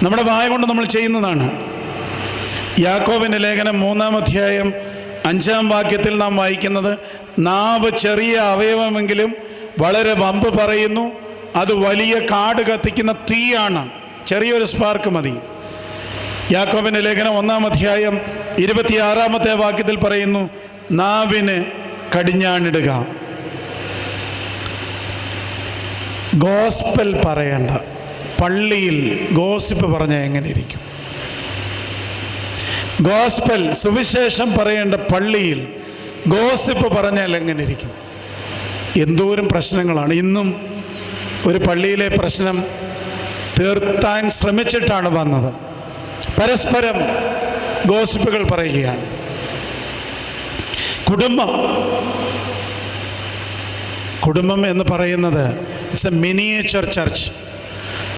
നമ്മുടെ വായ കൊണ്ട് നമ്മൾ ചെയ്യുന്നതാണ്. യാക്കോബിൻ്റെ ലേഖനം 3-ാം അധ്യായം 5-ാം വാക്യത്തിൽ നാം വായിക്കുന്നത്, നാവ് ചെറിയ അവയവമെങ്കിലും വളരെ വമ്പ് പറയുന്നു, അത് വലിയ കാട് കത്തിക്കുന്ന തീയാണ്. ചെറിയൊരു സ്പാർക്ക് മതി. യാക്കോബിൻ്റെ ലേഖനം 1-ാം അധ്യായം 26-ാമത്തെ വാക്യത്തിൽ പറയുന്നു, നാവിന് കടിഞ്ഞാണിടുക. ഗോസ്പൽ പറയേണ്ട പള്ളിയിൽ ഗോസിപ്പ് പറഞ്ഞാൽ എങ്ങനെ ഇരിക്കും? ഗോസ്പൽ സുവിശേഷം പറയേണ്ട പള്ളിയിൽ ഗോസിപ്പ് പറഞ്ഞാൽ എങ്ങനെ ഇരിക്കും? എന്തോരം പ്രശ്നങ്ങളാണ്. ഇന്നും ഒരു പള്ളിയിലെ പ്രശ്നം തീർത്താൻ ശ്രമിച്ചിട്ടാണ് വന്നത്. പരസ്പരം ഗോസിപ്പുകൾ പറയുകയാണ്. കുടുംബം എന്ന് പറയുന്നത് ഇറ്റ്സ് എ മിനിയേച്ചർ ചർച്ച്.